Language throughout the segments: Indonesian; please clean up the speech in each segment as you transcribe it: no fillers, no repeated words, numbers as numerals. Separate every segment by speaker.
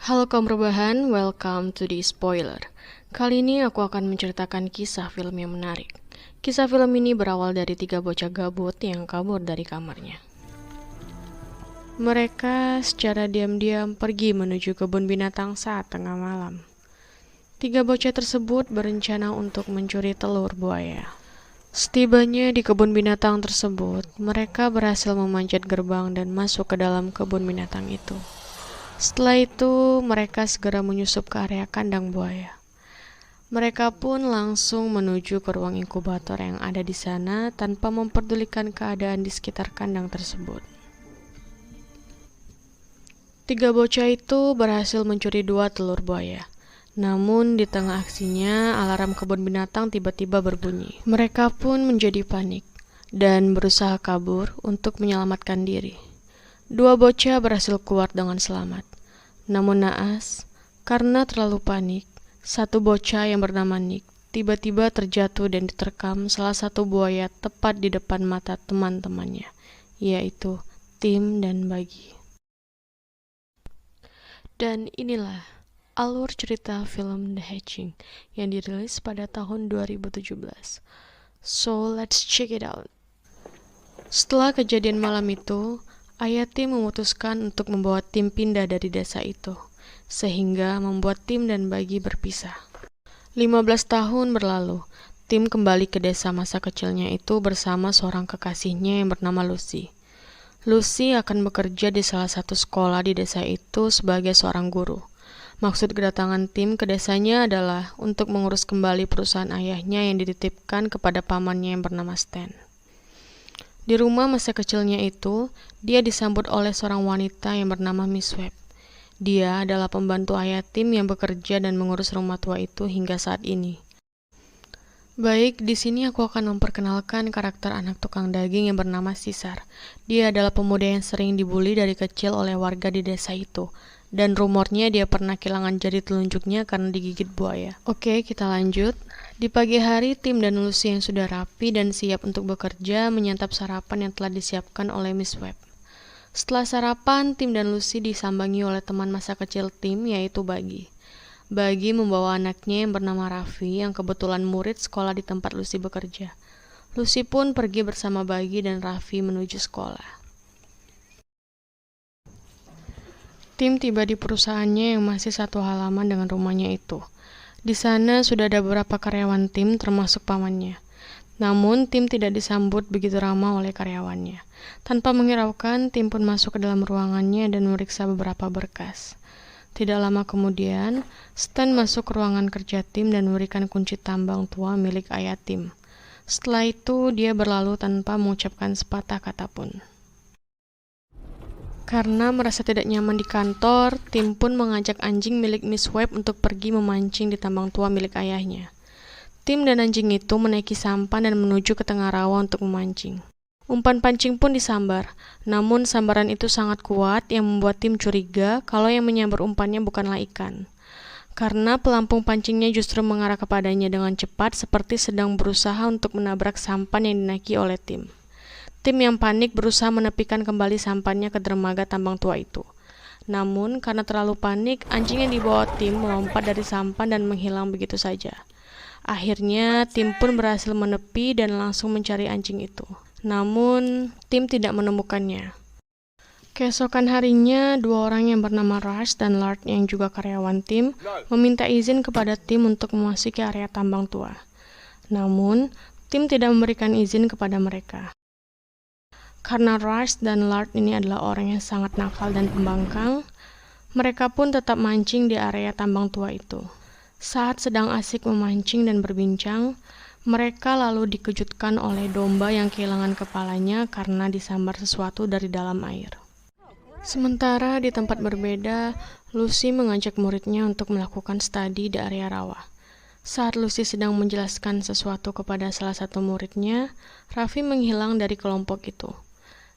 Speaker 1: Halo kaum rebahan, welcome to the spoiler. Kali ini aku akan menceritakan kisah film yang menarik. Kisah film ini berawal dari 3 bocah gabut yang kabur dari kamarnya. Mereka secara diam-diam pergi menuju kebun binatang saat tengah malam. 3 bocah tersebut berencana untuk mencuri telur buaya. Setibanya di kebun binatang tersebut, mereka berhasil memanjat gerbang dan masuk ke dalam kebun binatang itu. Setelah itu, mereka segera menyusup ke area kandang buaya. Mereka pun langsung menuju ke ruang inkubator yang ada di sana tanpa memperdulikan keadaan di sekitar kandang tersebut. 3 bocah itu berhasil mencuri 2 telur buaya. Namun di tengah aksinya, alarm kebun binatang tiba-tiba berbunyi. Mereka pun menjadi panik dan berusaha kabur untuk menyelamatkan diri. 2 bocah berhasil keluar dengan selamat. Namun naas, karena terlalu panik, 1 bocah yang bernama Nick tiba-tiba terjatuh dan diterkam salah satu buaya tepat di depan mata teman-temannya, yaitu Tim dan Bagi. Dan inilah alur cerita film The Hatching yang dirilis pada tahun 2017. So, let's check it out. Setelah kejadian malam itu, ayah Tim memutuskan untuk membawa Tim pindah dari desa itu, sehingga membuat Tim dan Bagi berpisah. 15 tahun berlalu, Tim kembali ke desa masa kecilnya itu bersama seorang kekasihnya yang bernama Lucy. Lucy akan bekerja di salah satu sekolah di desa itu sebagai seorang guru. Maksud kedatangan Tim ke desanya adalah untuk mengurus kembali perusahaan ayahnya yang dititipkan kepada pamannya yang bernama Stan. Di rumah masa kecilnya itu, dia disambut oleh seorang wanita yang bernama Miss Webb. Dia adalah pembantu ayah Tim yang bekerja dan mengurus rumah tua itu hingga saat ini. Baik, di sini aku akan memperkenalkan karakter anak tukang daging yang bernama Caesar. Dia adalah pemuda yang sering dibully dari kecil oleh warga di desa itu. Dan rumornya dia pernah kehilangan jari telunjuknya karena digigit buaya. Oke, kita lanjut. Di pagi hari, Tim dan Lucy yang sudah rapi dan siap untuk bekerja menyantap sarapan yang telah disiapkan oleh Miss Webb. Setelah sarapan, Tim dan Lucy disambangi oleh teman masa kecil Tim, yaitu Bagi. Bagi membawa anaknya yang bernama Raffi yang kebetulan murid sekolah di tempat Lucy bekerja. Lucy pun pergi bersama Bagi dan Raffi menuju sekolah. Tim tiba di perusahaannya yang masih satu halaman dengan rumahnya itu. Di sana sudah ada beberapa karyawan Tim termasuk pamannya. Namun Tim tidak disambut begitu ramah oleh karyawannya. Tanpa menghiraukan, Tim pun masuk ke dalam ruangannya dan memeriksa beberapa berkas. Tidak lama kemudian, Stan masuk ke ruangan kerja Tim dan memberikan kunci tambang tua milik ayah Tim. Setelah itu, dia berlalu tanpa mengucapkan sepatah kata pun. Karena merasa tidak nyaman di kantor, Tim pun mengajak anjing milik Miss Webb untuk pergi memancing di tambang tua milik ayahnya. Tim dan anjing itu menaiki sampan dan menuju ke tengah rawa untuk memancing. Umpan pancing pun disambar, namun sambaran itu sangat kuat yang membuat Tim curiga kalau yang menyambar umpannya bukanlah ikan. Karena pelampung pancingnya justru mengarah kepadanya dengan cepat seperti sedang berusaha untuk menabrak sampan yang dinaiki oleh Tim. Tim yang panik berusaha menepikan kembali sampannya ke dermaga tambang tua itu. Namun, karena terlalu panik, anjing yang dibawa Tim melompat dari sampan dan menghilang begitu saja. Akhirnya, Tim pun berhasil menepi dan langsung mencari anjing itu. Namun, Tim tidak menemukannya. Keesokan harinya, 2 orang yang bernama Rush dan Lard yang juga karyawan Tim meminta izin kepada Tim untuk memasuki area tambang tua. Namun, Tim tidak memberikan izin kepada mereka. Karena Rush dan Lard ini adalah orang yang sangat nakal dan pembangkang, mereka pun tetap mancing di area tambang tua itu. Saat sedang asik memancing dan berbincang, mereka lalu dikejutkan oleh domba yang kehilangan kepalanya karena disambar sesuatu dari dalam air. Sementara di tempat berbeda, Lucy mengajak muridnya untuk melakukan studi di area rawa. Saat Lucy sedang menjelaskan sesuatu kepada salah satu muridnya, Raffi menghilang dari kelompok itu.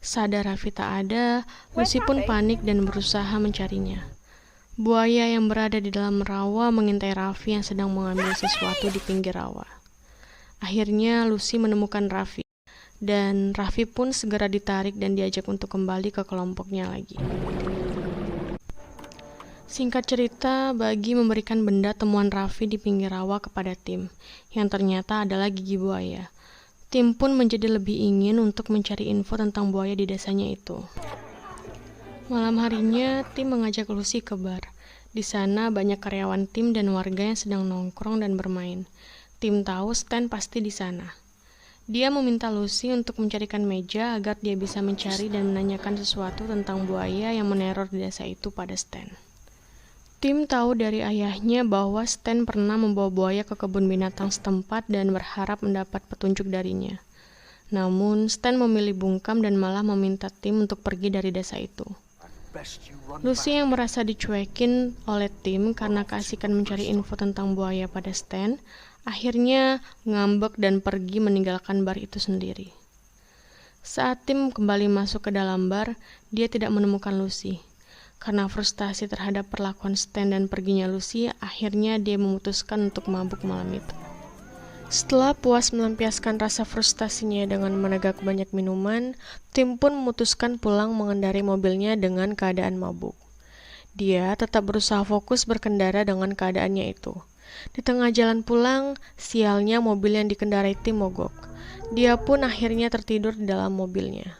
Speaker 1: Sadar Raffi tak ada, Lucy pun panik dan berusaha mencarinya. Buaya yang berada di dalam rawa mengintai Raffi yang sedang mengambil sesuatu di pinggir rawa. Akhirnya Lucy menemukan Raffi, dan Raffi pun segera ditarik dan diajak untuk kembali ke kelompoknya lagi. Singkat cerita, Bagi memberikan benda temuan Raffi di pinggir rawa kepada Tim, yang ternyata adalah gigi buaya. Tim pun menjadi lebih ingin untuk mencari info tentang buaya di desanya itu. Malam harinya, Tim mengajak Lucy ke bar. Di sana banyak karyawan Tim dan warga yang sedang nongkrong dan bermain. Tim tahu Stan pasti di sana. Dia meminta Lucy untuk mencarikan meja agar dia bisa mencari dan menanyakan sesuatu tentang buaya yang meneror di desa itu pada Stan. Tim tahu dari ayahnya bahwa Stan pernah membawa buaya ke kebun binatang setempat dan berharap mendapat petunjuk darinya. Namun, Stan memilih bungkam dan malah meminta Tim untuk pergi dari desa itu. Lucy yang merasa dicuekin oleh Tim karena keasikan mencari info tentang buaya pada Stan, akhirnya ngambek dan pergi meninggalkan bar itu sendiri. Saat Tim kembali masuk ke dalam bar, dia tidak menemukan Lucy. Karena frustasi terhadap perlakuan Stan dan perginya Lucy, akhirnya dia memutuskan untuk mabuk malam itu. Setelah puas melampiaskan rasa frustasinya dengan menegak banyak minuman, Tim pun memutuskan pulang mengendarai mobilnya dengan keadaan mabuk. Dia tetap berusaha fokus berkendara dengan keadaannya itu. Di tengah jalan pulang, sialnya mobil yang dikendarai Tim mogok. Dia pun akhirnya tertidur di dalam mobilnya.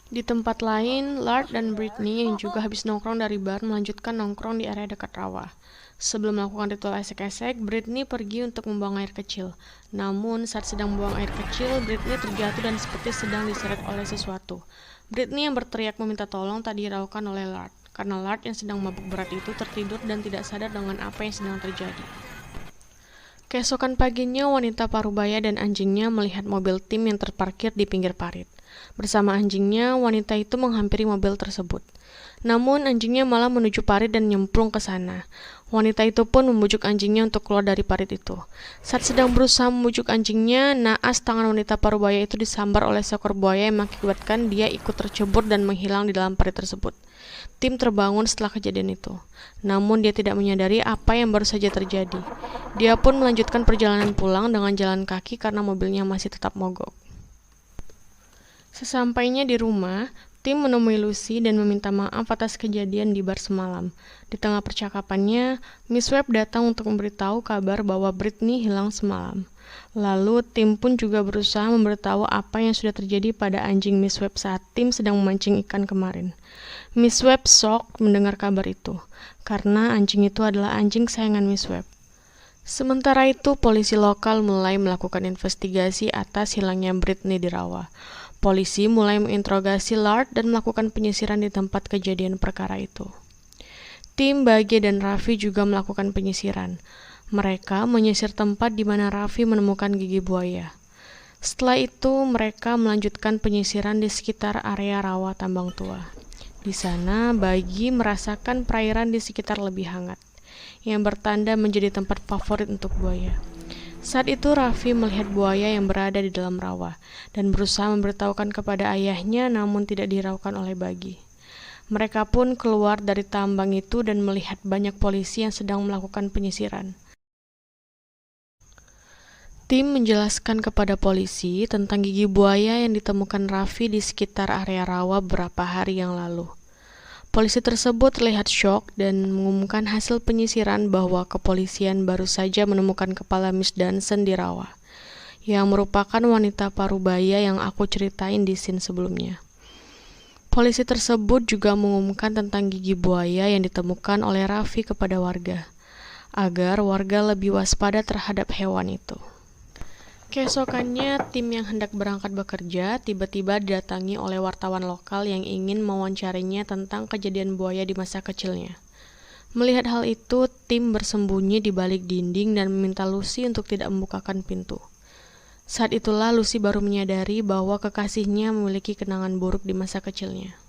Speaker 1: Di tempat lain, Lard dan Brittany yang juga habis nongkrong dari bar melanjutkan nongkrong di area dekat rawa. Sebelum melakukan ritual esek-esek, Brittany pergi untuk membuang air kecil. Namun, saat sedang membuang air kecil, Brittany terjatuh dan seperti sedang diseret oleh sesuatu. Brittany yang berteriak meminta tolong tak diraukan oleh Lard, karena Lard yang sedang mabuk berat itu tertidur dan tidak sadar dengan apa yang sedang terjadi. Keesokan paginya, wanita parubaya dan anjingnya melihat mobil Tim yang terparkir di pinggir parit. Bersama anjingnya, wanita itu menghampiri mobil tersebut. Namun, anjingnya malah menuju parit dan nyemplung ke sana. Wanita itu pun membujuk anjingnya untuk keluar dari parit itu. Saat sedang berusaha membujuk anjingnya, naas tangan wanita parubaya itu disambar oleh seekor buaya yang mengakibatkan dia ikut tercebur dan menghilang di dalam parit tersebut. Tim terbangun setelah kejadian itu. Namun dia tidak menyadari apa yang baru saja terjadi. Dia pun melanjutkan perjalanan pulang dengan jalan kaki karena mobilnya masih tetap mogok. Sesampainya di rumah, Tim menemui Lucy dan meminta maaf atas kejadian di bar semalam. Di tengah percakapannya, Miss Webb datang untuk memberitahu kabar bahwa Brittany hilang semalam. Lalu, Tim pun juga berusaha memberitahu apa yang sudah terjadi pada anjing Miss Webb saat Tim sedang memancing ikan kemarin. Miss Webb shock mendengar kabar itu, karena anjing itu adalah anjing sayangan Miss Webb. Sementara itu, polisi lokal mulai melakukan investigasi atas hilangnya Brittany di rawa. Polisi mulai menginterogasi Lard dan melakukan penyisiran di tempat kejadian perkara itu. Tim, Bagi, dan Raffi juga melakukan penyisiran. Mereka menyisir tempat di mana Raffi menemukan gigi buaya. Setelah itu, mereka melanjutkan penyisiran di sekitar area rawa tambang tua. Di sana, Bagi merasakan perairan di sekitar lebih hangat, yang bertanda menjadi tempat favorit untuk buaya. Saat itu Raffi melihat buaya yang berada di dalam rawa dan berusaha memberitahukan kepada ayahnya namun tidak diraukan oleh Bagi. Mereka pun keluar dari tambang itu dan melihat banyak polisi yang sedang melakukan penyisiran. Tim menjelaskan kepada polisi tentang gigi buaya yang ditemukan Raffi di sekitar area rawa beberapa hari yang lalu. Polisi tersebut terlihat syok dan mengumumkan hasil penyisiran bahwa kepolisian baru saja menemukan kepala Miss Danson di rawa, yang merupakan wanita parubaya yang aku ceritain di scene sebelumnya. Polisi tersebut juga mengumumkan tentang gigi buaya yang ditemukan oleh Raffi kepada warga, agar warga lebih waspada terhadap hewan itu. Keesokannya, tim yang hendak berangkat bekerja tiba-tiba didatangi oleh wartawan lokal yang ingin mewawancarinya tentang kejadian buaya di masa kecilnya. Melihat hal itu, tim bersembunyi di balik dinding dan meminta Lucy untuk tidak membukakan pintu. Saat itulah Lucy baru menyadari bahwa kekasihnya memiliki kenangan buruk di masa kecilnya.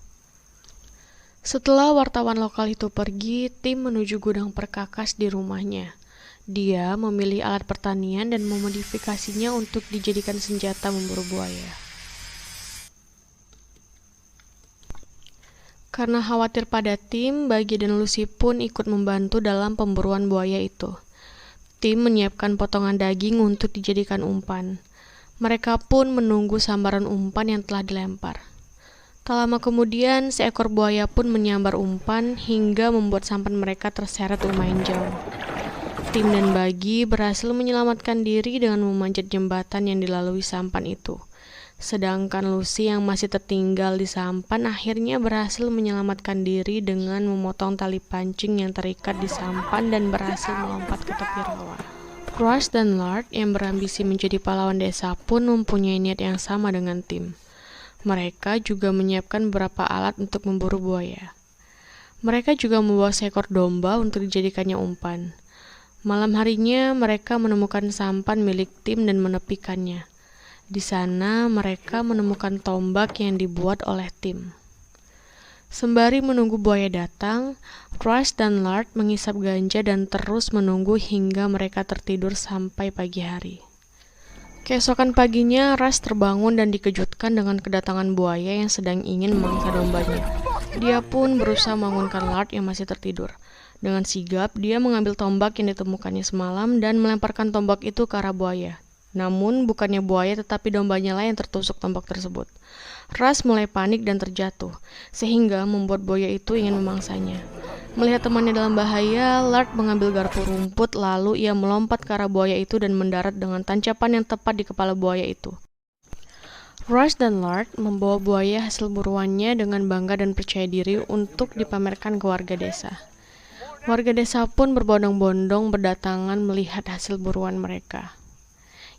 Speaker 1: Setelah wartawan lokal itu pergi, tim menuju gudang perkakas di rumahnya. Dia memilih alat pertanian dan memodifikasinya untuk dijadikan senjata memburu buaya. Karena khawatir pada Tim, Bagi dan Lucy pun ikut membantu dalam pemburuan buaya itu. Tim menyiapkan potongan daging untuk dijadikan umpan. Mereka pun menunggu sambaran umpan yang telah dilempar. Tak lama kemudian, seekor buaya pun menyambar umpan hingga membuat sampan mereka terseret lumayan jauh. Tim dan Bagi berhasil menyelamatkan diri dengan memanjat jembatan yang dilalui sampan itu. Sedangkan Lucy yang masih tertinggal di sampan akhirnya berhasil menyelamatkan diri dengan memotong tali pancing yang terikat di sampan dan berhasil melompat ke tepi rawa. Rush dan Lard yang berambisi menjadi pahlawan desa pun mempunyai niat yang sama dengan Tim. Mereka juga menyiapkan beberapa alat untuk memburu buaya. Mereka juga membawa seekor domba untuk dijadikannya umpan. Malam harinya mereka menemukan sampan milik Tim dan menepikannya. Di sana mereka menemukan tombak yang dibuat oleh Tim. Sembari menunggu buaya datang, Rush dan Lard mengisap ganja dan terus menunggu hingga mereka tertidur sampai pagi hari. Keesokan paginya, Rush terbangun dan dikejutkan dengan kedatangan buaya yang sedang ingin memangsa dombanya. Dia pun berusaha membangunkan Lard yang masih tertidur. Dengan sigap, dia mengambil tombak yang ditemukannya semalam dan melemparkan tombak itu ke arah buaya. Namun, bukannya buaya tetapi dombanya lah yang tertusuk tombak tersebut. Rush mulai panik dan terjatuh, sehingga membuat buaya itu ingin memangsanya. Melihat temannya dalam bahaya, Lard mengambil garpu rumput lalu ia melompat ke arah buaya itu dan mendarat dengan tancapan yang tepat di kepala buaya itu. Rush dan Lard membawa buaya hasil buruannya dengan bangga dan percaya diri untuk dipamerkan ke warga desa. Warga desa pun berbondong-bondong berdatangan melihat hasil buruan mereka.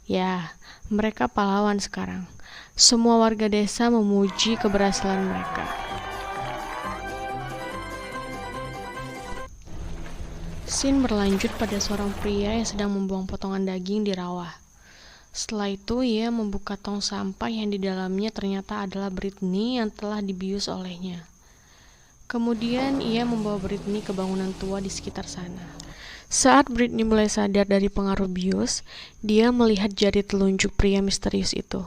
Speaker 1: Ya, mereka pahlawan sekarang. Semua warga desa memuji keberhasilan mereka. Scene berlanjut pada seorang pria yang sedang membuang potongan daging di rawa. Setelah itu, ia membuka tong sampah yang di dalamnya ternyata adalah Britney yang telah dibius olehnya. Kemudian, ia membawa Britney ke bangunan tua di sekitar sana. Saat Britney mulai sadar dari pengaruh bius, dia melihat jari telunjuk pria misterius itu.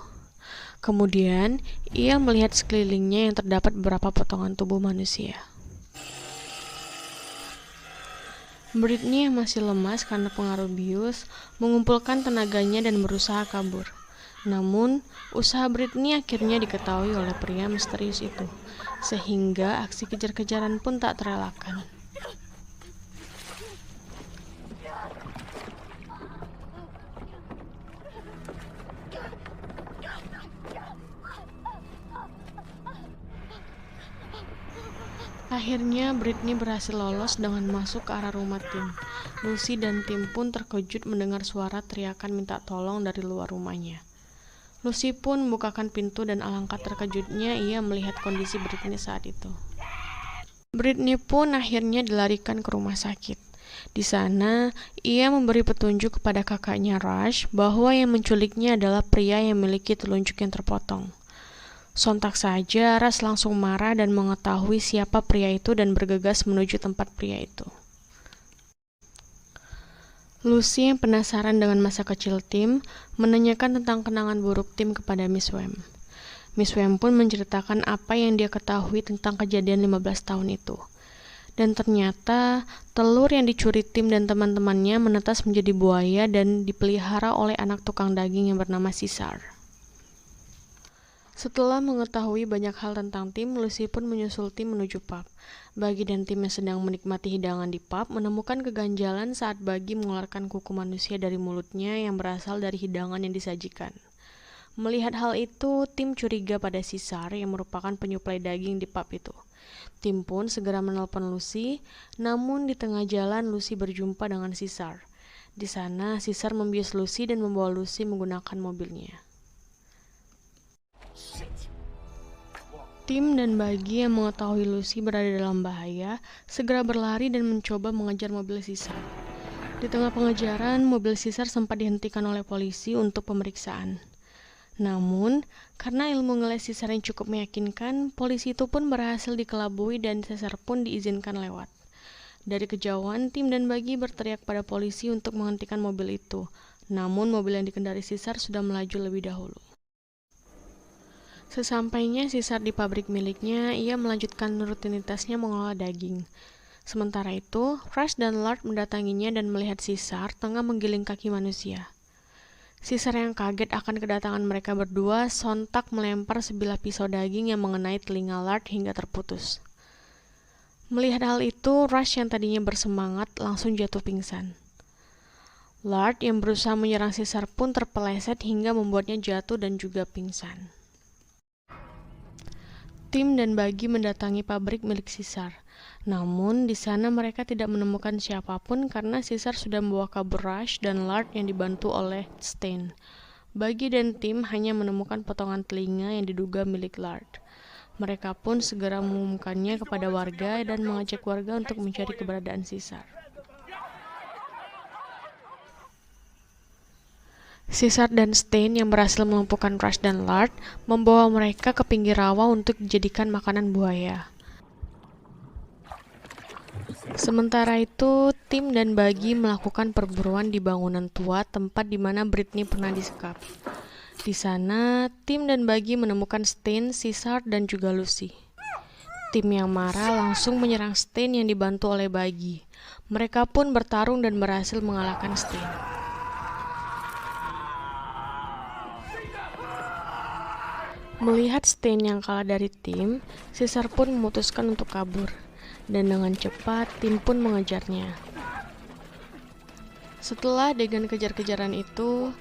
Speaker 1: Kemudian, ia melihat sekelilingnya yang terdapat beberapa potongan tubuh manusia. Britney yang masih lemas karena pengaruh bius, mengumpulkan tenaganya dan berusaha kabur. Namun, usaha Britney akhirnya diketahui oleh pria misterius itu, sehingga aksi kejar-kejaran pun tak terelakkan. Akhirnya, Britney berhasil lolos dengan masuk ke arah rumah Tim. Lucy dan Tim pun terkejut mendengar suara teriakan minta tolong dari luar rumahnya. Lucy pun membukakan pintu dan alangkah terkejutnya ia melihat kondisi Britney saat itu. Britney pun akhirnya dilarikan ke rumah sakit. Di sana, ia memberi petunjuk kepada kakaknya Rush bahwa yang menculiknya adalah pria yang memiliki telunjuk yang terpotong. Sontak saja, Rush langsung marah dan mengetahui siapa pria itu dan bergegas menuju tempat pria itu. Lucy yang penasaran dengan masa kecil Tim, menanyakan tentang kenangan buruk Tim kepada Miss Wem. Miss Wem pun menceritakan apa yang dia ketahui tentang kejadian 15 tahun itu. Dan ternyata, telur yang dicuri Tim dan teman-temannya menetas menjadi buaya dan dipelihara oleh anak tukang daging yang bernama Caesar. Setelah mengetahui banyak hal tentang Tim, Lucy pun menyusul Tim menuju pub. Bagi dan Tim yang sedang menikmati hidangan di pub menemukan keganjalan saat Bagi mengeluarkan kuku manusia dari mulutnya yang berasal dari hidangan yang disajikan. Melihat hal itu, Tim curiga pada Caesar yang merupakan penyuplai daging di pub itu. Tim pun segera menelpon Lucy, namun di tengah jalan Lucy berjumpa dengan Caesar. Di sana, Caesar membius Lucy dan membawa Lucy menggunakan mobilnya. Tim dan Bagi yang mengetahui Lucy berada dalam bahaya, segera berlari dan mencoba mengejar mobil Caesar. Di tengah pengejaran, mobil Caesar sempat dihentikan oleh polisi untuk pemeriksaan. Namun, karena ilmu ngeles Caesar yang cukup meyakinkan, polisi itu pun berhasil dikelabui dan Caesar pun diizinkan lewat. Dari kejauhan, Tim dan Bagi berteriak pada polisi untuk menghentikan mobil itu. Namun, mobil yang dikendari Caesar sudah melaju lebih dahulu. Sesampainya Caesar di pabrik miliknya, ia melanjutkan rutinitasnya mengolah daging. Sementara itu, Rush dan Lard mendatanginya dan melihat Caesar tengah menggiling kaki manusia. Caesar yang kaget akan kedatangan mereka berdua sontak melempar sebilah pisau daging yang mengenai telinga Lard hingga terputus. Melihat hal itu, Rush yang tadinya bersemangat langsung jatuh pingsan. Lard yang berusaha menyerang Caesar pun terpeleset hingga membuatnya jatuh dan juga pingsan. Tim dan Buggy mendatangi pabrik milik Caesar. Namun, di sana mereka tidak menemukan siapapun karena Caesar sudah membawa kabur Rush dan Lard yang dibantu oleh Stain. Buggy dan tim hanya menemukan potongan telinga yang diduga milik Lard. Mereka pun segera mengumumkannya kepada warga dan mengajak warga untuk mencari keberadaan Caesar. Caesar dan Stain yang berhasil melumpuhkan Rush dan Lard membawa mereka ke pinggir rawa untuk dijadikan makanan buaya. Sementara itu, tim dan Buggy melakukan perburuan di bangunan tua tempat di mana Britney pernah disekap. Di sana, tim dan Buggy menemukan Stain, Caesar, dan juga Lucy. Tim yang marah langsung menyerang Stain yang dibantu oleh Buggy. Mereka pun bertarung dan berhasil mengalahkan Stain. Melihat Stain yang kalah dari tim, Caesar pun memutuskan untuk kabur. Dan dengan cepat, tim pun mengejarnya. Setelah adegan kejar-kejaran itu,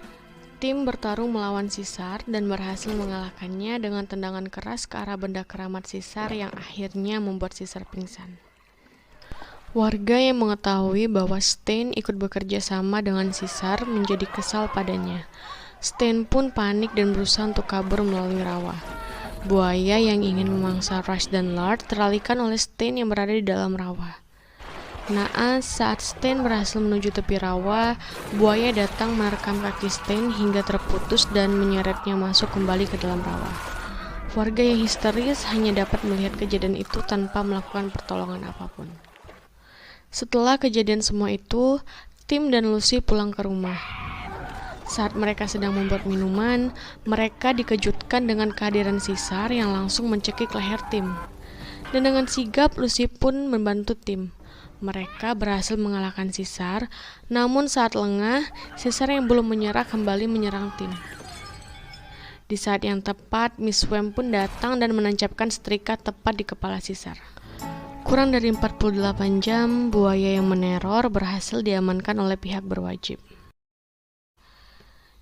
Speaker 1: tim bertarung melawan Caesar dan berhasil mengalahkannya dengan tendangan keras ke arah benda keramat Caesar yang akhirnya membuat Caesar pingsan. Warga yang mengetahui bahwa Stain ikut bekerja sama dengan Caesar menjadi kesal padanya. Stain pun panik dan berusaha untuk kabur melalui rawa. Buaya yang ingin memangsa Rush dan Lard teralihkan oleh Stain yang berada di dalam rawa. Naas, saat Stain berhasil menuju tepi rawa, buaya datang menerkam kaki Stain hingga terputus dan menyeretnya masuk kembali ke dalam rawa. Warga yang histeris hanya dapat melihat kejadian itu tanpa melakukan pertolongan apapun. Setelah kejadian semua itu, Tim dan Lucy pulang ke rumah. Saat mereka sedang membuat minuman, mereka dikejutkan dengan kehadiran Caesar yang langsung mencekik leher Tim. Dan dengan sigap, Lucy pun membantu Tim. Mereka berhasil mengalahkan Caesar, namun saat lengah, Caesar yang belum menyerah kembali menyerang Tim. Di saat yang tepat, Miss Wem pun datang dan menancapkan setrika tepat di kepala Caesar. Kurang dari 48 jam, buaya yang meneror berhasil diamankan oleh pihak berwajib.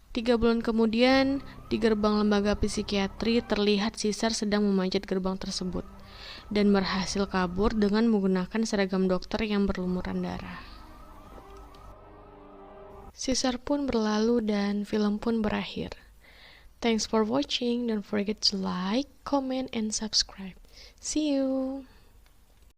Speaker 1: 3 bulan kemudian, di gerbang lembaga psikiatri terlihat Caesar sedang memanjat gerbang tersebut dan berhasil kabur dengan menggunakan seragam dokter yang berlumuran darah. Caesar pun berlalu dan film pun berakhir. Thanks for watching. Don't forget to like, comment, and subscribe. See you!